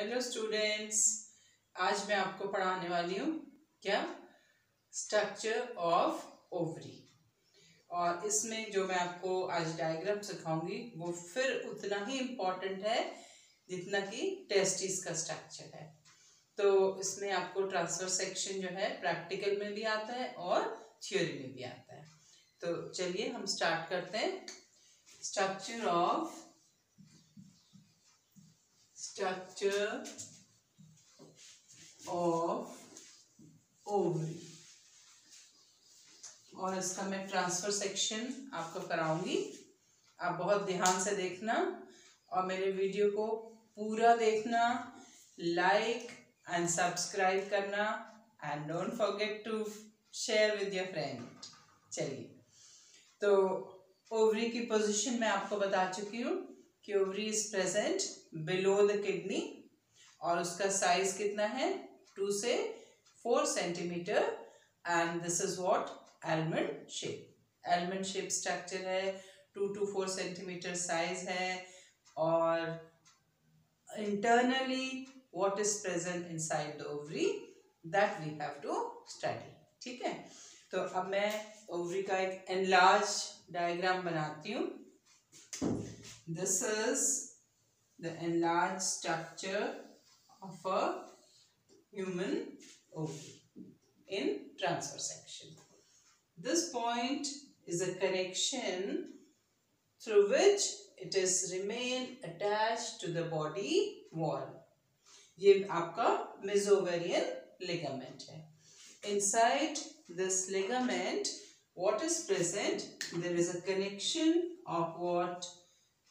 Hello students, आज मैं आपको पढ़ाने वाली हूँ क्या स्ट्रक्चर ऑफ ओवरी। और इसमें जो मैं आपको आज डायग्राम सिखाऊंगी वो फिर उतना ही इम्पोर्टेंट है जितना कि टेस्टिस का स्ट्रक्चर है। तो इसमें आपको ट्रांसफर सेक्शन जो है प्रैक्टिकल में भी आता है और थ्योरी में भी आता है। तो चलिए हम स्टार्ट करते हैं। स्ट्रक्चर ऑफ ओवरी, और इसका मैं ट्रांसफर सेक्शन आपको कराऊंगी। आप बहुत ध्यान से देखना और मेरे वीडियो को पूरा देखना, लाइक एंड सब्सक्राइब करना and don't forget to share with your friend. चलिए, तो ओवरी की पोजीशन मैं आपको बता चुकी हूँ कि ovary is present below the kidney और उसका साइज कितना है 2 से 4 centimetre and this is what almond shape structure है। 2 to 4 सेंटीमीटर साइज है और internally what is present inside the ovary that we have to study. ठीक है, तो अब मैं ओवरी का एक एनलार्ज डायग्राम बनाती हूँ। This is the enlarged structure of a human ovary in transfer section. This point is a connection through which it is remain attached to the body wall. ये आपका mesoovarian ligament है। Inside this ligament, what is present? There is a connection of what?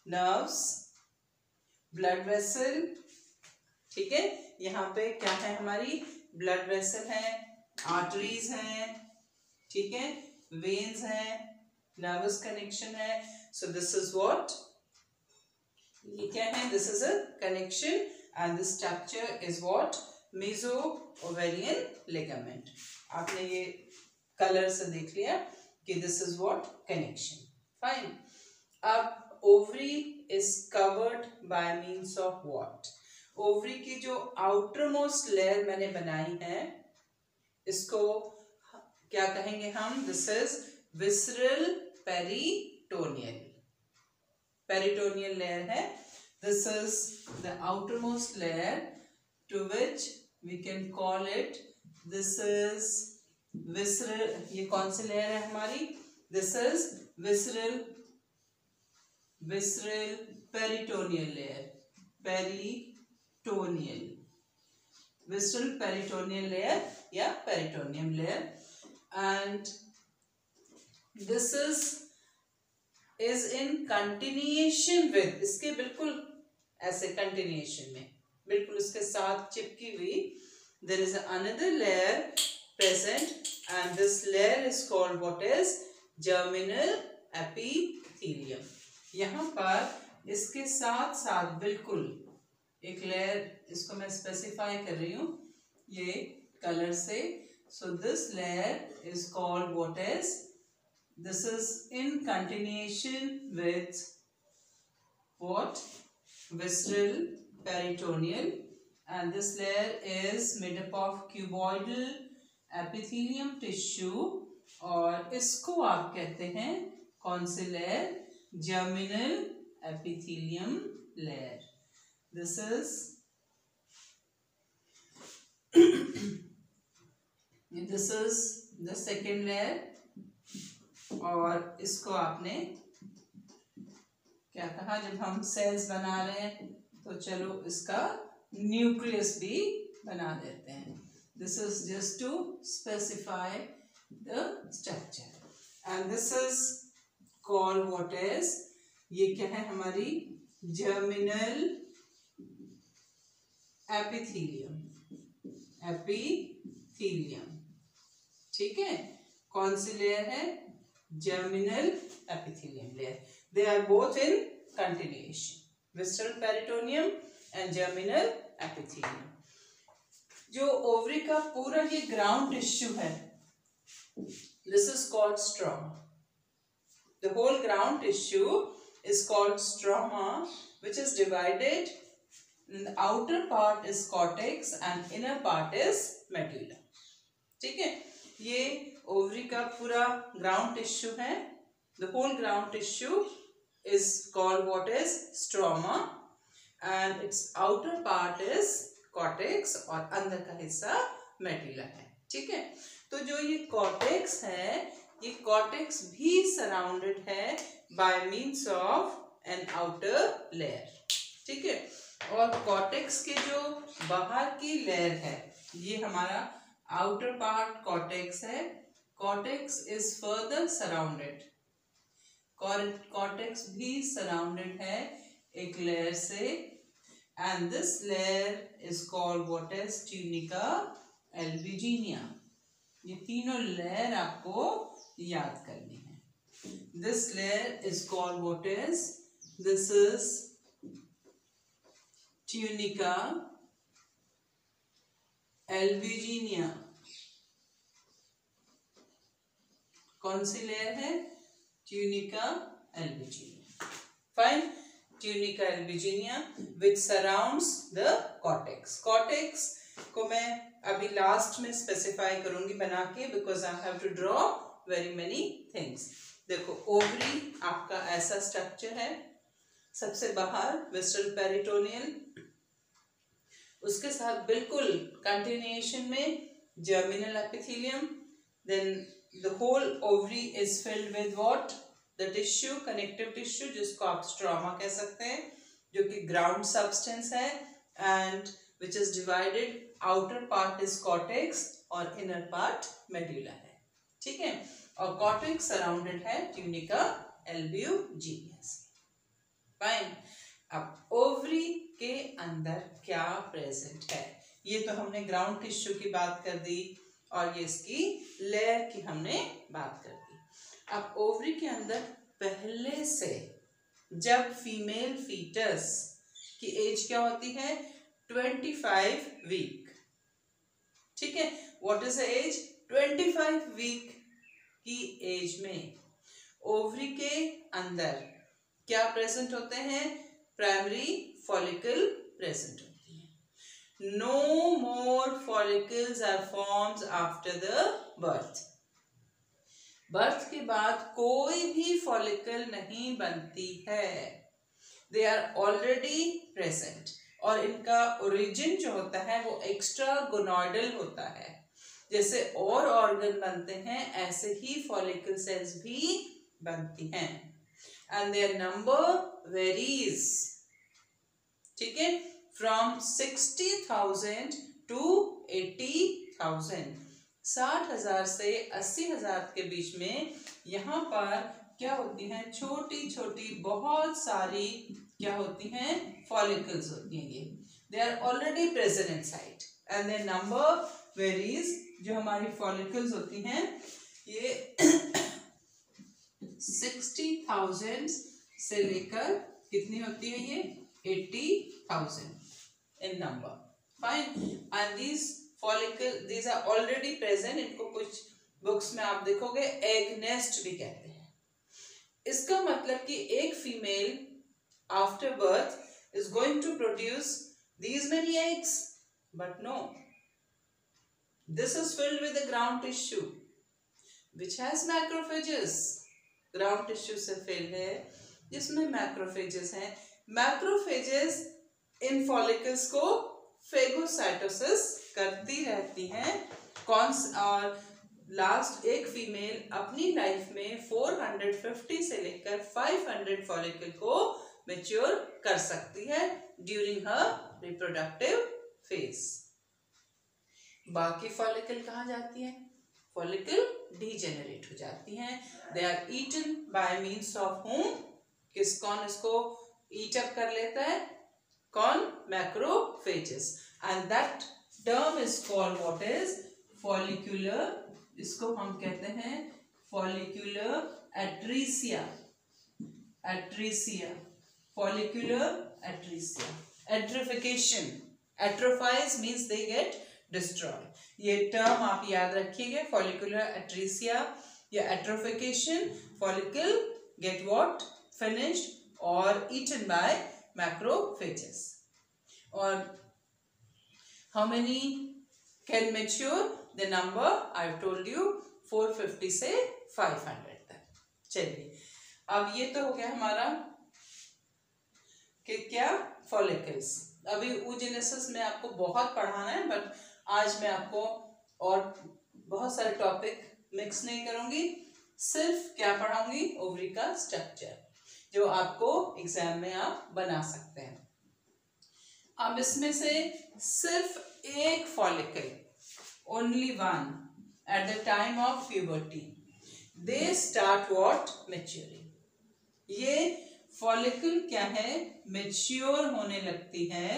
Nerves, blood vessel. ठीक है, यहाँ पे क्या है हमारी ब्लड वेसल है, आर्टरीज हैं, ठीक है, वेन्स हैं, नर्वस कनेक्शन है। सो दिस इज व्हाट, ये क्या है, this is a connection and this structure is what meso ovarian ligament. आपने ये कलर से देख लिया कि this is what connection. Fine, अब ovary is covered by means of what? Ovary की जो आउटर मोस्ट लेयर मैंने बनाई है इसको क्या कहेंगे हम? This is visceral peritoneal layer है। This is the outer most layer to which we can call it, this is visceral. ये कौन सी लेयर है हमारी? This is visceral peritoneal layer, visceral peritoneal layer या peritoneum layer. And this is in continuation with, इसके बिल्कुल ऐसे continuation में, बिल्कुल इसके साथ चिपकी हुई, there is another layer present and this layer is called what is germinal epithelium. यहाँ पर इसके साथ साथ बिल्कुल एक लेयर, इसको मैं स्पेसिफाई कर रही हूँ ये कलर से। So this layer is called what is, this is in continuation with what visceral peritoneal and this layer is made up of cuboidal epithelium tissue और इसको आप कहते हैं कौन सी layer? Germinal epithelium layer. This is the second layer और इसको आपने क्या कहा? जब हम सेल्स बना रहे हैं तो चलो इसका न्यूक्लियस भी बना देते हैं। This is just to specify the structure and this is called what is, ये क्या है हमारी जर्मिनल एपिथेलियम। ठीक है, कौन सी लेयर है? Germinal epithelium layer. They are both in continuation, visceral peritoneum and germinal epithelium. जो ओवरी का पूरा ये ग्राउंड टिश्यू है, this is called stroma. The whole ground tissue is called stroma, which is divided outer part is cortex and inner part is medulla. ठीक है, ये ovary का पूरा ग्राउंड टिश्यू है। The whole ground tissue is called what is stroma and its outer part is cortex और अंदर का हिस्सा मेडुला है। ठीक है, तो जो ये कॉर्टेक्स है, ये कॉर्टेक्स भी सराउंडेड है by means of an outer layer. ठीक है, और कॉर्टेक्स के जो बाहर की लेयर है, ये हमारा आउटर पार्ट कॉर्टेक्स है। Cortex is further surrounded, cortex भी सराउंडेड है एक लेयर से, and this layer is called what is tunica albuginea. ये तीनों लेयर आपको याद करनी है। This layer is called what is, this is tunica albuginea. कौन सी लेयर है? Tunica albuginea. Fine, tunica albuginea which surrounds the cortex. Cortex को मैं अभी लास्ट में स्पेसिफाई करूंगी बना के, because I have to draw very many things. देखो, ओवरी आपका ऐसा स्ट्रक्चर है, सबसे बाहर विस्ट्रल पेरिटोनियल, उसके साथ बिल्कुल कंटिन्यूएशन में germinal epithelium, then the whole ovary is filled with what? The tissue, connective tissue, जिसको आप स्ट्रोमा कह सकते हैं, जो कि ग्राउंड सब्सटेंस है, and which is divided, outer part is cortex और inner part medulla है। ठीक है, और cortex सराउंडेड है ट्यूनिका एल्बिजिनिया से। फाइन, अब ओवरी के अंदर क्या प्रेजेंट है? ये तो हमने ग्राउंड टिश्यू की बात कर दी और ये इसकी लेयर की हमने बात कर दी। अब ओवरी के अंदर पहले से जब फीमेल फीटस की एज क्या होती है? 25 वीक। ठीक है, what is the age? 25 week की एज में ओवरी के अंदर क्या प्रेजेंट होते हैं? Primary follicle present. No more follicles are formed after the birth. Birth के बाद कोई भी फॉलिकल नहीं बनती है, दे आर ऑलरेडी प्रेजेंट, और इनका ओरिजिन जो होता है वो एक्स्ट्रा गोनोइडल होता है। जैसे और ऑर्गन बनते हैं ऐसे ही फॉलिकल सेल्स भी बनती हैं, एंड देयर नंबर वेरीज। ठीक है, फ्रॉम 60,000 to 80,000, 60,000 से 80,000 के बीच में यहाँ पर क्या होती हैं? छोटी छोटी बहुत सारी क्या होती हैं? फॉलिकल्स होती हैं। ये they are already present inside and their number varies. जो हमारी फॉलिकल्स होती हैं ये 60,000 से लेकर कितनी होती है? ये 80,000 in number. Fine, and these follicle, these are already present. इनको कुछ बुक्स में आप देखोगे एग नेस्ट भी कहते हैं। इसका मतलब कि एक female after birth is going to produce these many eggs, but no, this is filled with the ground tissue which has macrophages. Ground tissue से फिल्ड है जिसमें मैक्रोफेजेस हैं। मैक्रोफेजेस इन फॉलिकल्स को फेगोसाइटोसिस करती रहती हैं। और लास्ट एक फीमेल अपनी लाइफ में 450 से लेकर 500 फॉलिकल को मैच्योर कर सकती है ड्यूरिंग हर रिप्रोडक्टिव फेज। बाकी फॉलिकल कहाँ जाती है? फॉलिकल डीजेनरेट हो जाती हैं। They are eaten by means of whom. कौन इसको ईट अप कर लेता है? कौन? Macrophages, and that term is called what is? Follicular. इसको हम कहते हैं follicular atresia. Atresia, follicular atresia. Atrophication, atrophies means they get destroy. ये टर्म आप याद रखिएगा, फॉलिक्यूलर एट्रीसिया या atrophication. Follicle get what? Finished और ईटन बाय मैक्रोफेजेस। और how many can mature, the number I told you 450 से 500 तक। चलिए अब ये तो हो गया हमारा कि क्या फॉलिकल्स। अभी oogenesis में आपको बहुत पढ़ाना है, बट आज मैं आपको और बहुत सारे टॉपिक मिक्स नहीं करूंगी, सिर्फ क्या पढ़ाऊंगी, ओवरी का स्ट्रक्चर जो आपको एग्जाम में आप बना सकते हैं। अब इसमें से सिर्फ एक follicle, only one, at the time of puberty they start what, maturing. ये फॉलिकल क्या है, मैच्योर होने लगती है,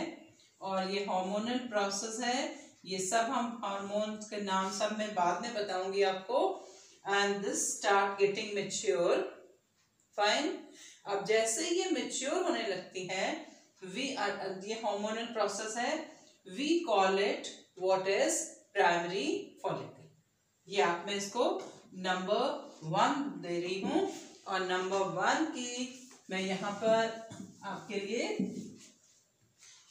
और ये हार्मोनल प्रोसेस है। ये सब हम हार्मोन्स के नाम सब मैं बाद में बताऊंगी आपको। And this start getting mature, fine. अब जैसे ये मैच्योर होने लगती है, ये हार्मोनल प्रोसेस है, we call it what is primary follicle. ये आप मैं इसको नंबर 1 दे रही हूं, और नंबर 1 की मैं यहाँ पर आपके लिए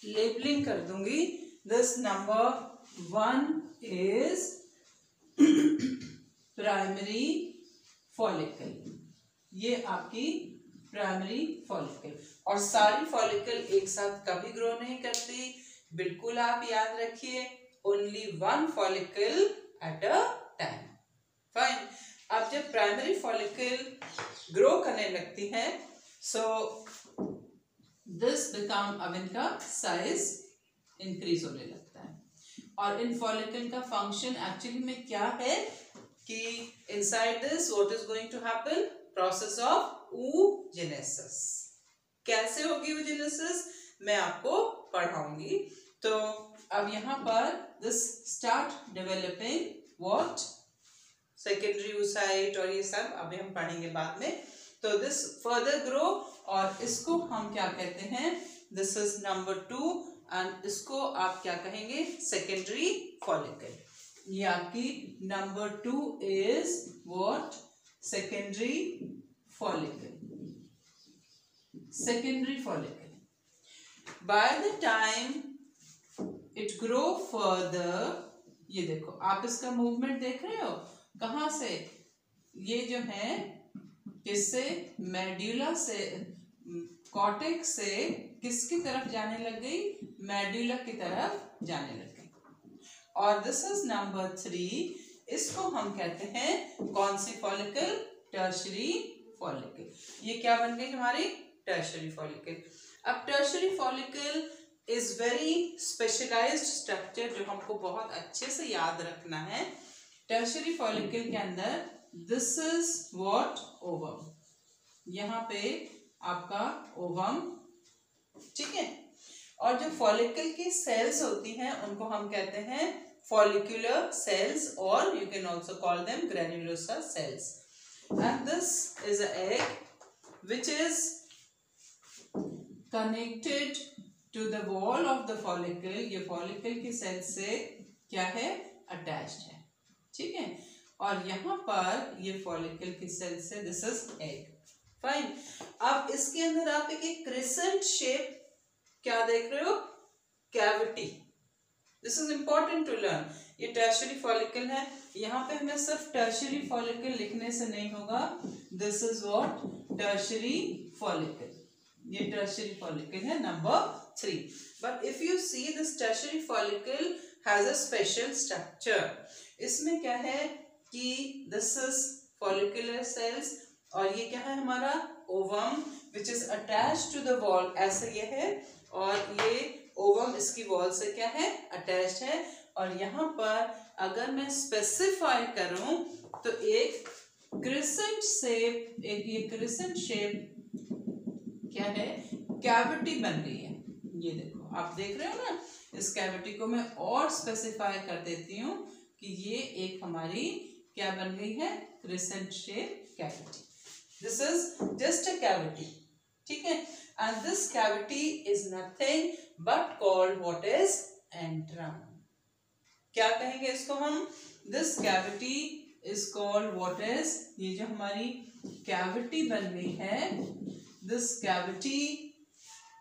लेबलिंग कर दूंगी। This number 1 is primary follicle. ये आपकी प्राइमरी फॉलिकल, और सारी फॉलिकल एक साथ कभी ग्रो नहीं करती, बिल्कुल आप याद रखिए, only one follicle at a time, fine. अब जब प्राइमरी फॉलिकल ग्रो करने लगती है, सो दिस बिकम, अब इनका साइज इंक्रीज होने लगता है। और इन फॉलिकल का फंक्शन एक्चुअली में क्या है कि inside this what is going to happen, process of oogenesis। कैसे होगी oogenesis मैं आपको पढ़ाऊंगी। तो अब यहाँ पर this start developing what, secondary oocyte, और ये सब अभी हम पढ़ेंगे बाद में। तो दिस फर्दर ग्रो, और इसको हम क्या कहते हैं, दिस इज नंबर 2, एंड इसको आप क्या कहेंगे, सेकेंडरी फॉलिकल। ये आपकी number 2 is what, secondary follicle. Secondary follicle by the time it grow further, ये देखो आप इसका मूवमेंट देख रहे हो, कहां से, ये जो है किससे, मेड्यूला से, कॉर्टेक्स से किसकी तरफ जाने लग गई, मेड्यूला की तरफ जाने लग गई। और दिस इज नंबर 3, इसको हम कहते हैं कौन सी फॉलिकल, टर्शरी फॉलिकल। ये क्या बन गई हमारी, टर्शरी फॉलिकल। अब tertiary follicle is very specialised structure जो हमको बहुत अच्छे से याद रखना है। टर्शरी फॉलिकल के अंदर दिस इज व्हाट, ओवम, यहाँ पे आपका ओवम, ठीक है। और जो फॉलिकल की सेल्स होती हैं उनको हम कहते हैं फॉलिकुलर सेल्स, और you can also call them granulosa cells. And this is a egg which is connected to the wall of the follicle. ये फॉलिकल की सेल से क्या है, अटैच्ड है, ठीक है। और यहाँ पर ये फॉलिकल की सेल से, दिस इज एग, फाइन। अब इसके अंदर आप एक क्रिसेंट शेप क्या देख रहे हो, cavity. This is important to learn. ये टर्शरी फॉलिकल है, यहाँ पे हमें सिर्फ टर्शरी फॉलिकल लिखने से नहीं होगा, this is what, tertiary follicle. ये टर्शरी फॉलिकल है number 3। But if you see this tertiary follicle has a special structure. इसमें क्या है कि दिस इज फॉलिकुलर सेल्स, और ये क्या है हमारा ovum which is attached to the wall, ऐसे ये है, और ये ओवम इसकी वॉल से क्या है, अटैच्ड है। और यहाँ पर अगर मैं स्पेसिफाई करूं तो एक क्रिसेंट शेप, एक ये क्रिसेंट शेप क्या है, कैविटी बन गई है। ये देखो आप देख रहे हो ना, इस कैविटी को मैं और स्पेसिफाई कर देती हूँ कि ये एक हमारी क्या बन गई है, crescent shape cavity. This is just a cavity, ठीक है। And this cavity is nothing but called what is antrum. क्या कहेंगे इसको हम, this cavity is called what is, ये जो हमारी कैविटी बन गई है, this cavity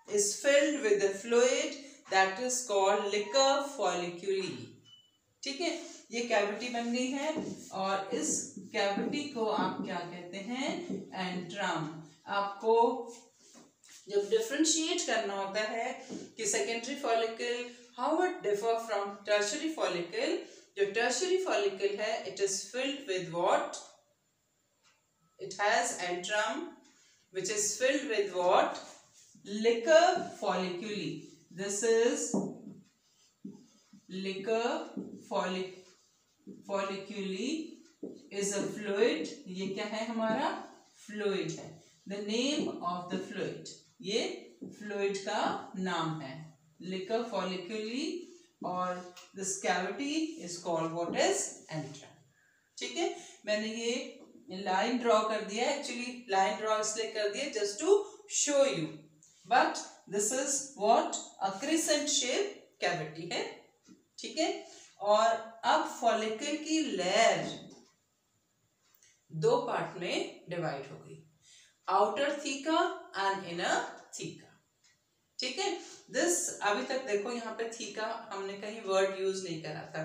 is filled with the fluid that is called liquor folliculi. ठीक है, ये कैविटी बन गई है और इस कैविटी को आप क्या कहते हैं, एंट्रम। आपको जब डिफरेंशिएट करना होता है कि secondary follicle how it differ from tertiary follicle, जो टर्शियरी फॉलिकल है it is filled with what, it has antrum which is filled with what, liquor folliculi. This is liquor folliculi is a fluid. ये क्या है, हमारा fluid है. The name of the fluid, ये fluid का नाम है liquor folliculi, और this cavity is called what is antrum. ठीक है, मैंने ये लाइन ड्रॉ कर दिया है, एक्चुअली लाइन ड्रॉ इसलिए कर दिया just to show you, but this is what a crescent shape cavity है। ठीक है, और अब फॉलिकल की लेयर दो पार्ट में डिवाइड हो गई, outer theca and inner theca. ठीक है, दिस अभी तक देखो यहाँ पे थीका हमने कहीं वर्ड यूज नहीं करा था,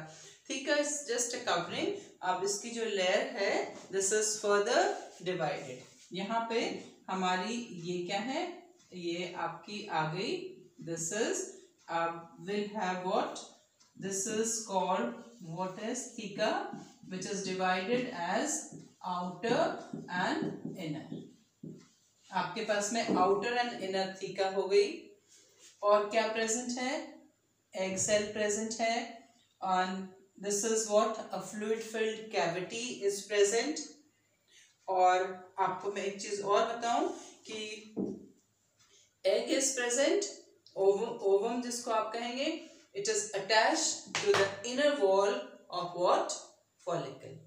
theca is just a covering. अब इसकी जो लेयर है दिस इज फर्दर डिवाइडेड, यहाँ पे हमारी ये क्या है, ये आपकी आ गई, this is will have what, this is called what is theca which is divided as outer and inner. आपके पास में आउटर एंड इनर थीका हो गई, और क्या प्रेजेंट है, एग सेल प्रेजेंट है, और this is what a fluid filled cavity is present। और आपको मैं एक चीज और बताऊं कि egg is present, ovum जिसको आप कहेंगे, it is attached to the inner wall of what, follicle,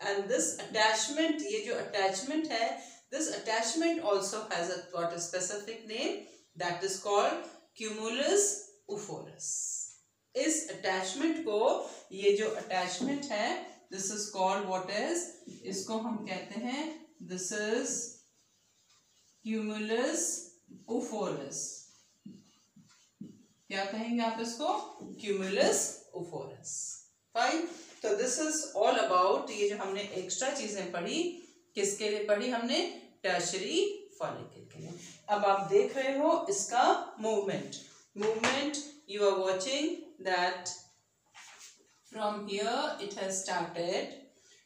and this attachment, ये जो attachment है, this attachment also has a what a specific name that is called cumulus oophorus। इस attachment को, ये जो अटैचमेंट है this is called what is, इसको हम कहते हैं दिस इज क्यूमुलस oophorus। क्या कहेंगे आप इसको, क्यूमुलस oophorus। फाइन, तो दिस इज ऑल अबाउट, ये जो हमने एक्स्ट्रा चीजें पढ़ी किसके लिए पढ़ी हमने, टर्शियरी फॉलिकल के लिए। अब आप देख रहे हो इसका movement you are watching that from here it has started,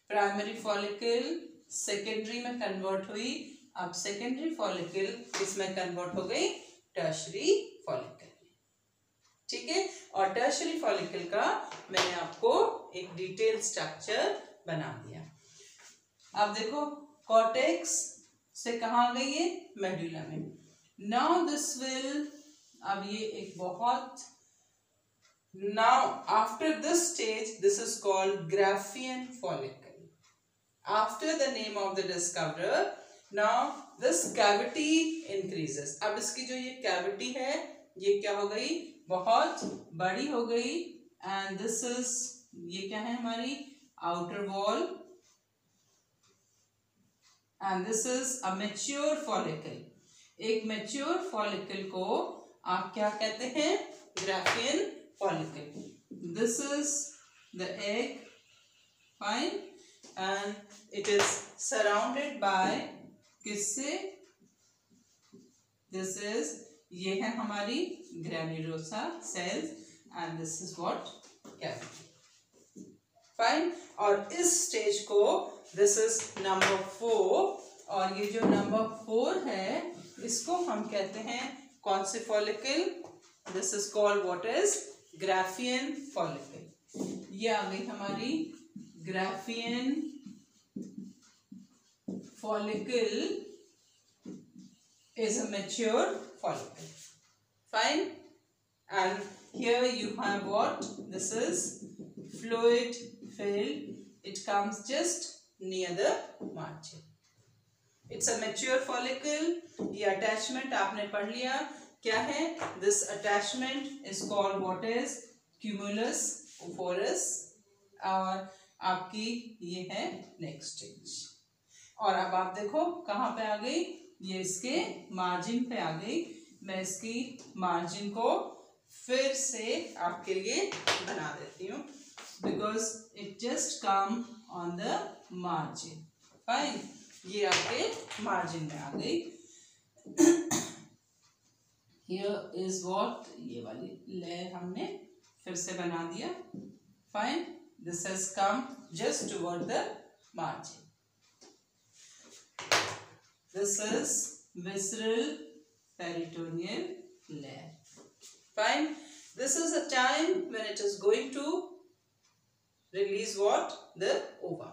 primary follicle secondary में कन्वर्ट हुई, अब सेकेंडरी फॉलिकल इसमें कन्वर्ट हो गई टर्शियरी फॉलिकल में। ठीक है, और टर्शियरी फॉलिकल का मैंने आपको एक डिटेल स्ट्रक्चर बना दिया। अब देखो कॉर्टेक्स से कहाँ गई है, मेडुला में। नाउ दिस विल, अब ये एक बहुत, now after this stage this is called Graafian follicle, after the name of the discoverer। now this cavity increases, अब इसकी जो ये cavity है ये क्या हो गई, बहुत बड़ी हो गई, and this is, ये क्या है हमारी outer wall, and this is a mature follicle। एक mature follicle को आप क्या कहते हैं, Graafian follicle। This is the egg, fine, and it is surrounded by किससे, this is, ये है हमारी granulosa cells, and this is what, cavity। fine, और इस स्टेज को this is number 4, और ये जो number 4 है इसको हम कहते हैं कौन से follicle, this is called what is Graafian follicle। ये आ गई हमारी Graafian follicle is a mature follicle, fine, and here you have what, this is fluid filled, it comes just near the margin, it's a mature follicle। ये attachment आपने पढ़ लिया क्या है, this attachment is called what is cumulus oophorus, और आपकी ये है नेक्स्ट स्टेज। और अब आप देखो कहाँ पे आ गई, ये इसके मार्जिन पे आ गई। मैं इसकी मार्जिन को फिर से आपके लिए बना देती हूँ, because it just come on the margin. Fine, ये आपके मार्जिन में आ गई। हियर इज व्हाट, ये वाली लेयर हमने फिर से बना दिया। Fine, this has come just toward the margin. This is visceral peritoneal layer. Fine. This is a time when it is going to release what? The ova.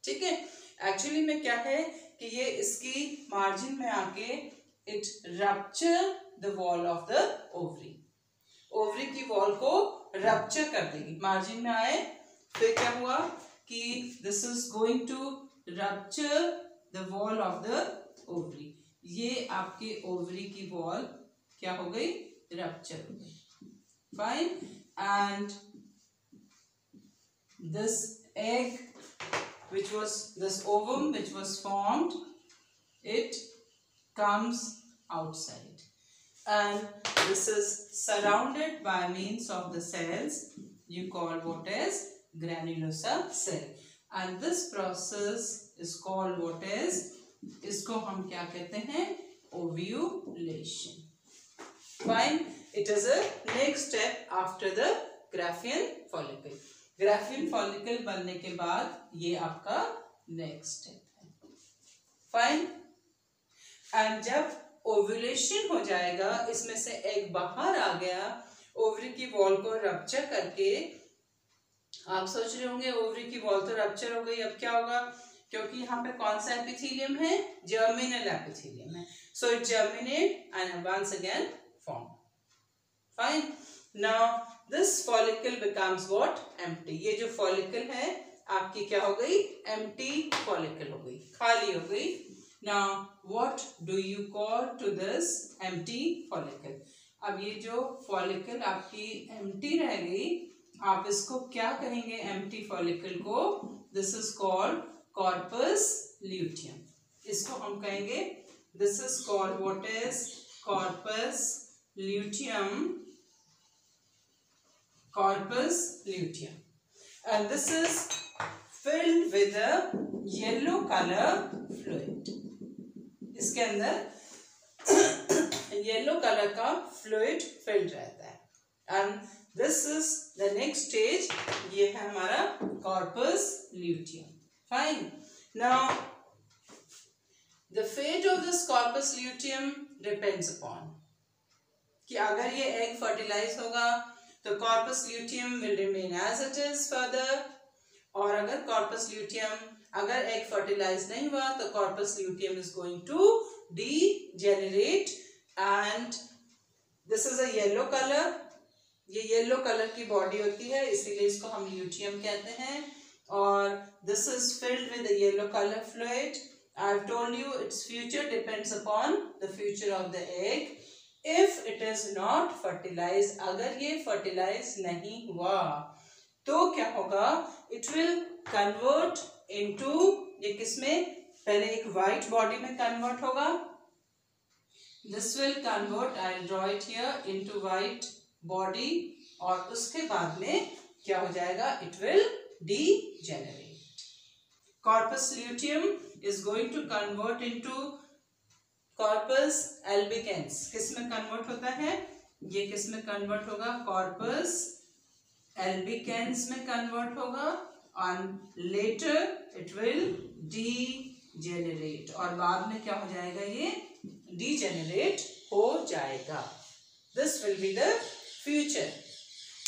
ठीक है, actually में क्या है कि ये इसकी मार्जिन में आके it rupture the wall of the ovary, ovary की वॉल को रप्चर कर देगी। मार्जिन में आए, फिर क्या हुआ कि this is going to rupture the wall of the ovary. ये आपके ओवरी की वॉल क्या हो गई? रप्चर हो गई। Fine, and this egg which was this ovum which was formed, it comes outside, and this is surrounded by means of the cells you call what is granulosa cell, and this process is called what is, इसको हम क्या कहते हैं? ovulation. Fine, it is a next step after the Graafian follicle. Graafian follicle बनने के बाद ये आपका नेक्स्ट स्टेप है। फाइन, एंड जब ओव्यूलेशन हो जाएगा, इसमें से एग बाहर आ गया, ओवरी की वॉल को रप्चर करके, आप सोच रहे होंगे ओवरी की वॉल तो रप्चर हो गई, अब क्या होगा? क्योंकि यहाँ पे कौन सा एपिथेलियम है? जर्मिनल एपिथेलियम है, so it germinate and once again form. Fine, now this follicle becomes what? empty. ये जो follicle है आपकी क्या हो गई? empty follicle हो गई, खाली हो गई। now what do you call to this empty follicle? अब ये जो follicle आपकी empty रह गई, आप इसको क्या कहेंगे? empty follicle को this is called corpus luteum. इसको हम कहेंगे, this is called what is corpus luteum. Corpus luteum, and this is filled with a yellow color fluid. इसके अंदर येलो कलर का फ्लूइड फिल्ड रहता है, and this is the next stage. ये है हमारा corpus luteum. Fine. Now the fate of this corpus luteum depends upon कि अगर ये एग फर्टिलाइज होगा तो corpus luteum will remain as it is further, और अगर corpus luteum, अगर egg fertilize नहीं हुआ तो corpus luteum is going to degenerate, and this is a yellow color. ये येलो कलर की बॉडी होती है, इसीलिए इसको हम luteum कहते हैं, और this is filled with a yellow color fluid. I've told you its future depends upon the future of the egg. If it is not fertilized, अगर ये fertilize नहीं हुआ तो क्या होगा? It will convert into, ये किसमें? पहले एक white body में convert होगा, this will convert, I'll draw it here, into white body, और उसके बाद में क्या हो जाएगा? It will degenerate. Corpus luteum is going to convert into corpus albicans. किस में कन्वर्ट होता है? ये किस में कन्वर्ट होगा? कॉर्पस एल्बिकेंस में कन्वर्ट होगा, and later it will degenerate, और बाद में क्या हो जाएगा? ये डीजेनरेट हो जाएगा। This will be the future.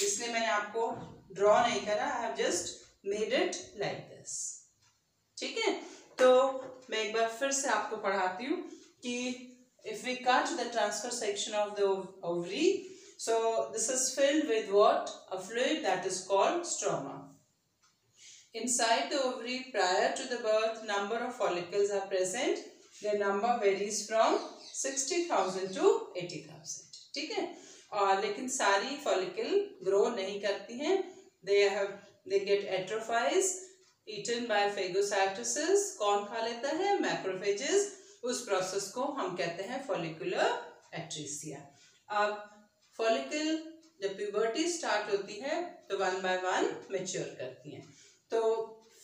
इसलिए मैंने आपको ड्रॉ नहीं करा, I have just made it like this. ठीक है, तो मैं एक बार फिर से आपको पढ़ाती हूँ कि if we cut the transfer section of the ovary, so this is filled with what? A fluid that is called stroma. Inside the ovary, prior to the birth, number of follicles are present. Their number varies from 60,000 to 80,000. ठीक है, और लेकिन सारी follicle grow नहीं करती हैं, they get atrophies, eaten by phagocytosis. कौन खा लेता है? Macrophages. उस प्रोसेस को हम कहते हैं फॉलिकुलर एट्रीसिया। अब फॉलिकल जब प्यूबर्टी स्टार्ट होती है तो 1 by 1 मैच्योर करती हैं। तो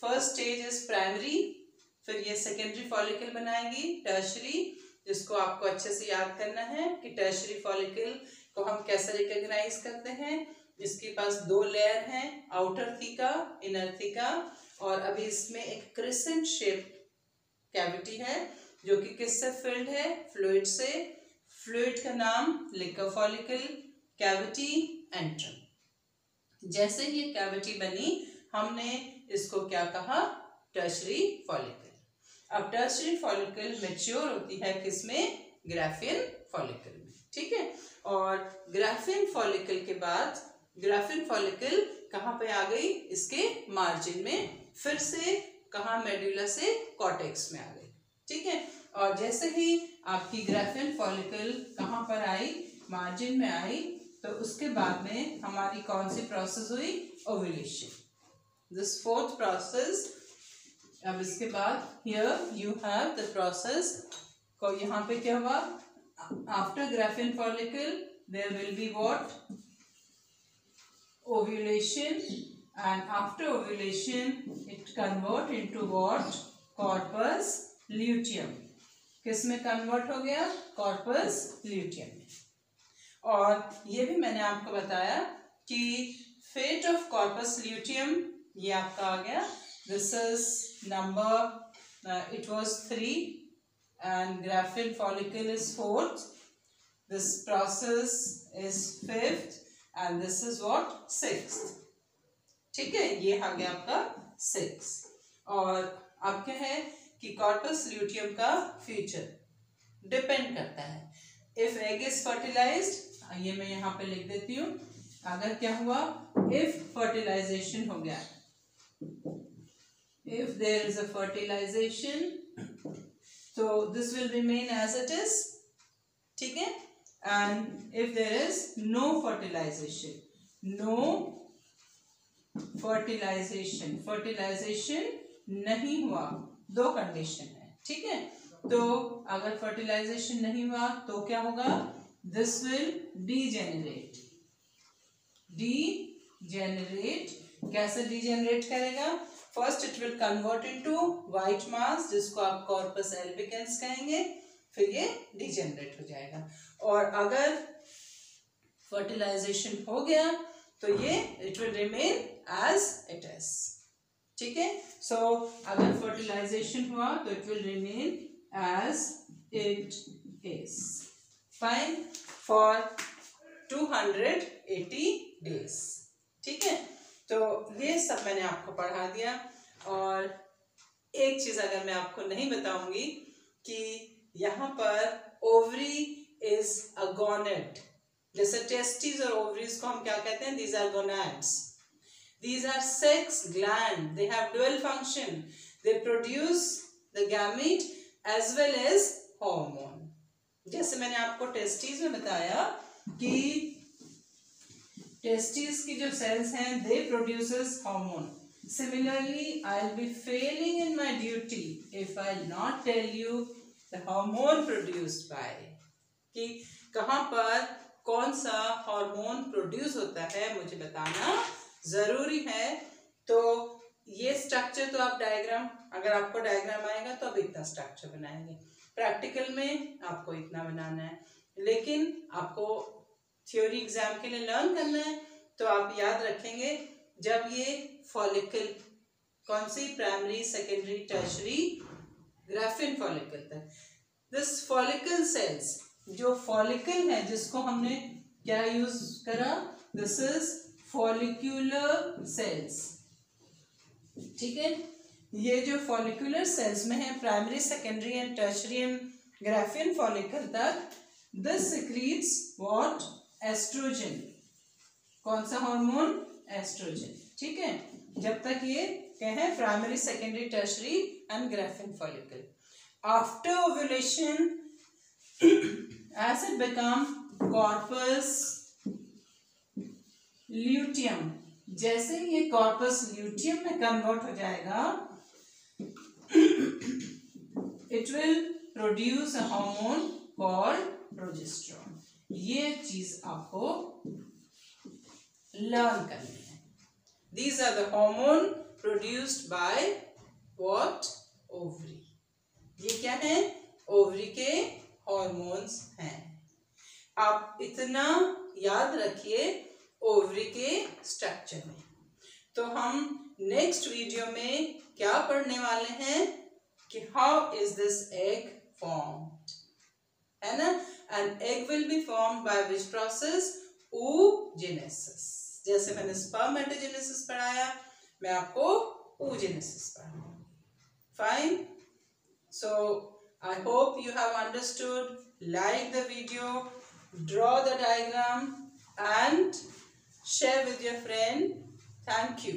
फर्स्ट स्टेज इज प्राइमरी, फिर ये सेकेंडरी फॉलिकल बनाएगी, टर्शरी, जिसको आपको अच्छे से याद करना है कि टर्शरी फॉलिकल को हम कैसे रिकॉग्नाइज करते हैं। इसके पास 2 लेयर हैं, आउटर थीका, इनर थीका, और अभी इसमें एक क्रिसेंट शेप कैविटी है जो कि किससे फिल्ड है, फ्लूइड से। फ्लूइड का नाम लिक्वर फॉलिकल, कैविटी एंट्रम। जैसे ये कैविटी बनी हमने इसको क्या कहा, टर्शरी फॉलिकल। अब टर्शरी फॉलिकल मैच्योर होती है किसमें, ग्राफियन फॉलिकल में, ठीक है। और ग्राफियन फॉलिकल के बाद ग्राफियन फॉलिकल कहाँ पे आ गई, इसके मार्जिन में, फिर से कहाँ, मेडुला से कॉर्टेक्स में आ गई, ठीक है। और जैसे ही आपकी ग्राफियन फॉलिकल कहाँ पर आई, मार्जिन में आई, तो उसके बाद में हमारी कौन सी प्रोसेस हुई, ओव्यूलेशन, दिस फोर्थ प्रोसेस। अब इसके बाद here you have the process को, यहाँ पे क्या हुआ, after Graafian follicle there will be what, ovulation, and after ovulation it convert into what, corpus luteum। किस में कन्वर्ट हो गया, corpus luteum में। और ये भी मैंने आपको बताया कि fate of corpus luteum ये आपका आ गया, this is number it was 3 and graphic follicle is 4th, this process is 5th and this is what, 6th, ठीक है। ये आ गया आपका 6। और अब क्या है कि कॉर्पस ल्यूटियम का फ्यूचर डिपेंड करता है, इफ एग इज फर्टिलाइज्ड, ये मैं यहाँ पे लिख देती हूँ, अगर क्या हुआ, इफ फर्टिलाइजेशन हो गया, if there is a fertilization, तो this will remain as it is, ठीक है। And if there is no fertilization, fertilization नहीं हुआ, 2 कंडीशन है, ठीक है। तो अगर फर्टिलाइजेशन नहीं हुआ तो क्या होगा, दिस विल डीजेनरेट, कैसे डीजेनरेट करेगा, first it will convert into white mass, जिसको आप कॉर्पस एल्बिकेंस कहेंगे, फिर ये डिजेनरेट हो जाएगा। और अगर फर्टिलाइजेशन हो गया तो ये it will remain as it is, ठीक है। सो अगर फर्टिलाइजेशन हुआ तो it will remain as it is, fine, for 280 days, ठीक है। तो ये सब मैंने आपको पढ़ा दिया। और एक चीज अगर मैं आपको नहीं बताऊंगी कि यहाँ पर ओवरी इज अ गोनेड, जैसे टेस्टिस और ओवरीज को हम क्या कहते हैं, these are gonads, these are sex gland, they have dual function, they produce the gamete as well as hormone. जैसे मैंने आपको टेस्टिस में बताया कि टेस्टिस की जो सेल्स हैं दे produces hormone, similarly I'll be failing in my duty if I'll not tell you the hormone produced by, कि कहाँ पर कौन सा हार्मोन प्रोड्यूस होता है मुझे बताना जरूरी है। तो ये स्ट्रक्चर तो आप डायग्राम, अगर आपको डायग्राम आएगा तो आप इतना स्ट्रक्चर बनाएंगे, प्रैक्टिकल में आपको इतना बनाना है, लेकिन आपको थ्योरी एग्जाम के लिए लर्न करना है। तो आप याद रखेंगे जब ये फॉलिकल, कौन सी, primary, secondary, tertiary, Graafian follicle तक, दिस फॉलिकल सेल्स, जो फॉलिकल है जिसको हमने क्या यूज करा, दिस इज फॉलिक्यूलर सेल्स, ठीक है। ये जो फॉलिक्यूलर सेल्स में है, primary, secondary and tertiary and Graafian follicle तक, दिस सिक्रीट्स व्हाट, एस्ट्रोजन, कौन सा हार्मोन, एस्ट्रोजन, ठीक है। जब तक ये क्या है, primary, secondary, tertiary and Graafian follicle. After ovulation as it become corpus luteum, जैसे ये corpus luteum में कन्वर्ट हो जाएगा, it will produce a hormone called progesterone। ये चीज आपको लर्न करनी है। These are the hormone produced by what? Ovary. ये क्या है? ओवरी के हॉर्मोन्स हैं। आप इतना याद रखिए ओवरी के स्ट्रक्चर में। तो हम नेक्स्ट वीडियो में क्या पढ़ने वाले हैं कि how is this egg formed, है ना? And egg will be formed by which process? oogenesis। जैसे मैंने स्पर्मेटोजेनेसिस पढ़ाया, मैं आपको oogenesis पढ़ाऊंगी। Fine. So I hope you have understood. Like the video, draw the diagram and share with your friend. Thank you.